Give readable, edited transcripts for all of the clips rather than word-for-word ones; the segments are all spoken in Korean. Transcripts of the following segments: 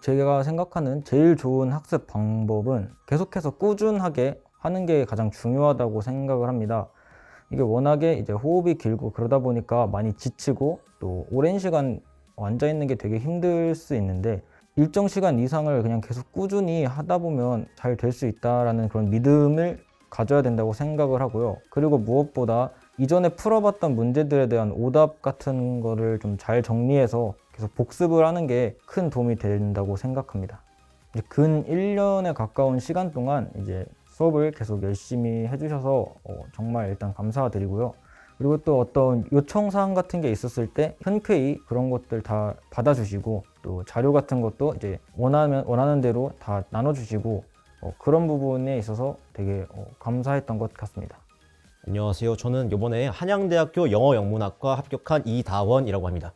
제가 생각하는 제일 좋은 학습 방법은 계속해서 꾸준하게 하는 게 가장 중요하다고 생각을 합니다. 이게 워낙에 이제 호흡이 길고 그러다 보니까 많이 지치고 또 오랜 시간 앉아 있는 게 되게 힘들 수 있는데, 일정 시간 이상을 그냥 계속 꾸준히 하다 보면 잘 될 수 있다라는 그런 믿음을 가져야 된다고 생각을 하고요. 그리고 무엇보다 이전에 풀어봤던 문제들에 대한 오답 같은 거를 좀 잘 정리해서 계속 복습을 하는 게 큰 도움이 된다고 생각합니다. 근 1년에 가까운 시간 동안 이제 수업을 계속 열심히 해주셔서 정말 일단 감사드리고요. 그리고 또 어떤 요청사항 같은 게 있었을 때 흔쾌히 그런 것들 다 받아주시고, 또 자료 같은 것도 이제 원하는 대로 다 나눠주시고, 그런 부분에 있어서 되게 감사했던 것 같습니다. 안녕하세요. 저는 이번에 한양대학교 영어영문학과 합격한 이다원이라고 합니다.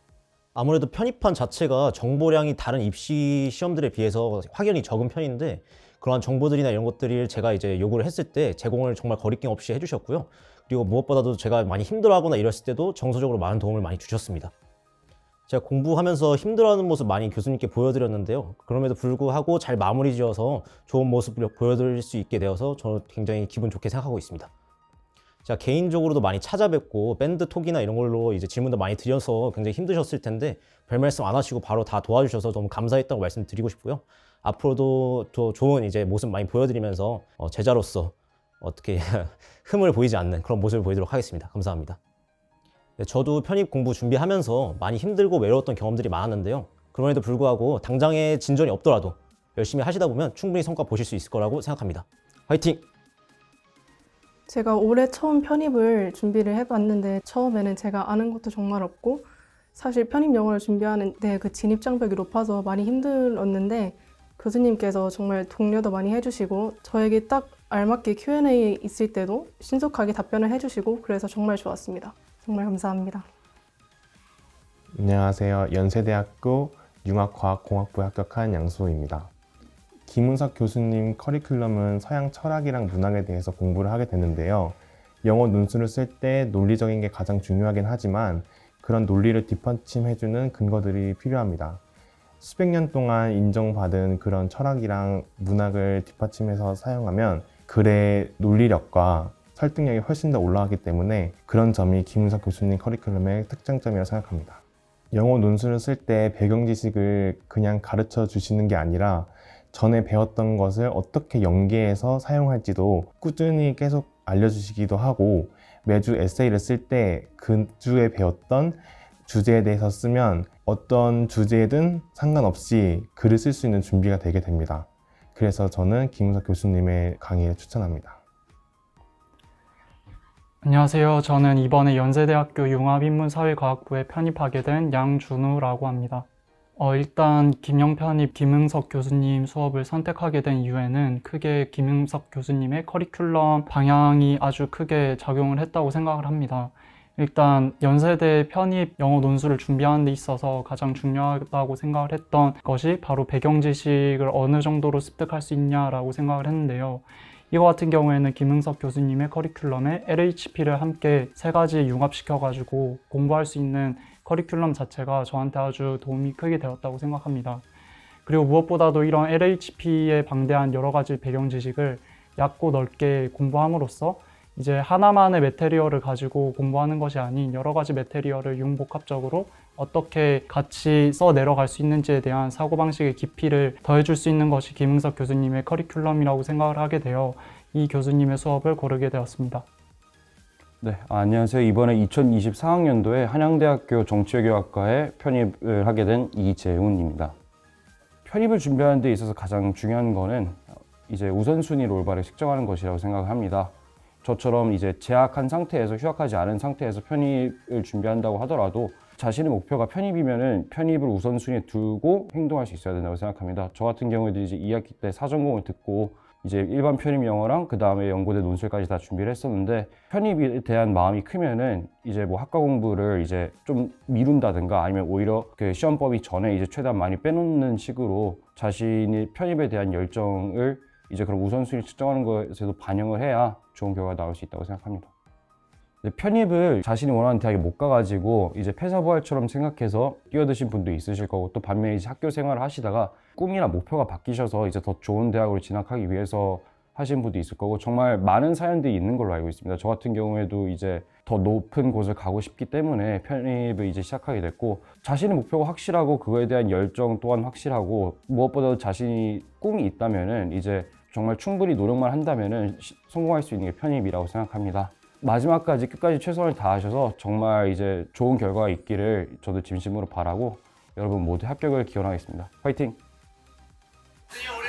아무래도 편입반 자체가 정보량이 다른 입시 시험들에 비해서 확연히 적은 편인데, 그러한 정보들이나 이런 것들을 제가 이제 요구를 했을 때 제공을 정말 거리낌 없이 해주셨고요. 그리고 무엇보다도 제가 많이 힘들어하거나 이랬을 때도 정서적으로 많은 도움을 많이 주셨습니다. 제가 공부하면서 힘들어하는 모습 많이 교수님께 보여드렸는데요. 그럼에도 불구하고 잘 마무리 지어서 좋은 모습을 보여드릴 수 있게 되어서 저는 굉장히 기분 좋게 생각하고 있습니다. 제가 개인적으로도 많이 찾아뵙고 밴드 톡이나 이런 걸로 이제 질문도 많이 드려서 굉장히 힘드셨을 텐데, 별 말씀 안 하시고 바로 다 도와주셔서 너무 감사했다고 말씀드리고 싶고요. 앞으로도 더 좋은 이제 모습 많이 보여드리면서 제자로서 어떻게 흠을 보이지 않는 그런 모습을 보이도록 하겠습니다. 감사합니다. 네, 저도 편입 공부 준비하면서 많이 힘들고 외로웠던 경험들이 많았는데요. 그럼에도 불구하고 당장의 진전이 없더라도 열심히 하시다 보면 충분히 성과 보실 수 있을 거라고 생각합니다. 화이팅! 제가 올해 처음 편입을 준비를 해봤는데, 처음에는 제가 아는 것도 정말 없고, 사실 편입 영어를 준비하는데 그 진입 장벽이 높아서 많이 힘들었는데, 교수님께서 정말 독려도 많이 해주시고, 저에게 딱 알맞게 Q&A 있을 때도 신속하게 답변을 해주시고, 그래서 정말 좋았습니다. 정말 감사합니다. 안녕하세요. 연세대학교 융합과학공학부에 합격한 양수호입니다. 김은석 교수님 커리큘럼은 서양 철학이랑 문학에 대해서 공부를 하게 되는데요. 영어 논술을 쓸 때 논리적인 게 가장 중요하긴 하지만, 그런 논리를 뒷받침해주는 근거들이 필요합니다. 수백 년 동안 인정받은 그런 철학이랑 문학을 뒷받침해서 사용하면 글의 논리력과 설득력이 훨씬 더 올라가기 때문에, 그런 점이 김은석 교수님 커리큘럼의 특장점이라고 생각합니다. 영어 논술을 쓸 때 배경 지식을 그냥 가르쳐 주시는 게 아니라 전에 배웠던 것을 어떻게 연계해서 사용할지도 꾸준히 계속 알려주시기도 하고, 매주 에세이를 쓸 때 그 주에 배웠던 주제에 대해서 쓰면 어떤 주제든 상관없이 글을 쓸 수 있는 준비가 되게 됩니다. 그래서 저는 김은석 교수님의 강의를 추천합니다. 안녕하세요. 저는 이번에 연세대학교 융합인문사회과학부에 편입하게 된 양준우라고 합니다. 일단 김영 편입 김은석 교수님 수업을 선택하게 된 이유에는 크게 김은석 교수님의 커리큘럼 방향이 아주 크게 작용을 했다고 생각을 합니다. 일단 연세대 편입 영어 논술을 준비하는 데 있어서 가장 중요하다고 생각을 했던 것이 바로 배경 지식을 어느 정도로 습득할 수 있냐라고 생각을 했는데요. 이거 같은 경우에는 김은석 교수님의 커리큘럼에 LHP를 함께 세 가지 융합시켜가지고 공부할 수 있는 커리큘럼 자체가 저한테 아주 도움이 크게 되었다고 생각합니다. 그리고 무엇보다도 이런 LHP의 방대한 여러 가지 배경 지식을 얕고 넓게 공부함으로써 이제 하나만의 매테리얼을 가지고 공부하는 것이 아닌 여러 가지 매테리얼을 융복합적으로 어떻게 같이 써내려갈 수 있는지에 대한 사고방식의 깊이를 더해줄 수 있는 것이 김은석 교수님의 커리큘럼이라고 생각을 하게 되어 이 교수님의 수업을 고르게 되었습니다. 네, 안녕하세요. 이번에 2024학년도에 한양대학교 정치외교학과에 편입을 하게 된 이재훈입니다. 편입을 준비하는 데 있어서 가장 중요한 거는 이제 우선순위로 올바르게 측정하는 것이라고 생각을 합니다. 저처럼 이제 재학한 상태에서 휴학하지 않은 상태에서 편입을 준비한다고 하더라도 자신의 목표가 편입이면은 편입을 우선순위에 두고 행동할 수 있어야 된다고 생각합니다. 저 같은 경우에도 이제 2학기 때 사전공을 듣고 이제 일반 편입 영어랑 그 다음에 연고대 논술까지 다 준비를 했었는데, 편입에 대한 마음이 크면은 이제 뭐 학과 공부를 이제 좀 미룬다든가 아니면 오히려 그 시험법이 전에 이제 최대한 많이 빼놓는 식으로 자신이 편입에 대한 열정을 이제 그런 우선순위 측정하는 것에도 반영을 해야 좋은 결과가 나올 수 있다고 생각합니다. 근데 편입을 자신이 원하는 대학에 못 가가지고 이제 패사부활처럼 생각해서 뛰어드신 분도 있으실 거고, 또 반면에 이제 학교 생활을 하시다가 꿈이나 목표가 바뀌셔서 이제 더 좋은 대학으로 진학하기 위해서 하신 분도 있을 거고, 정말 많은 사연들이 있는 걸로 알고 있습니다. 저 같은 경우에도 이제 더 높은 곳을 가고 싶기 때문에 편입을 이제 시작하게 됐고, 자신의 목표가 확실하고 그거에 대한 열정 또한 확실하고, 무엇보다도 자신이 꿈이 있다면은 이제 정말 충분히 노력만 한다면은 성공할 수 있는 게 편입이라고 생각합니다. 마지막까지 끝까지 최선을 다하셔서 정말 이제 좋은 결과가 있기를 저도 진심으로 바라고, 여러분 모두 합격을 기원하겠습니다. 화이팅! 우리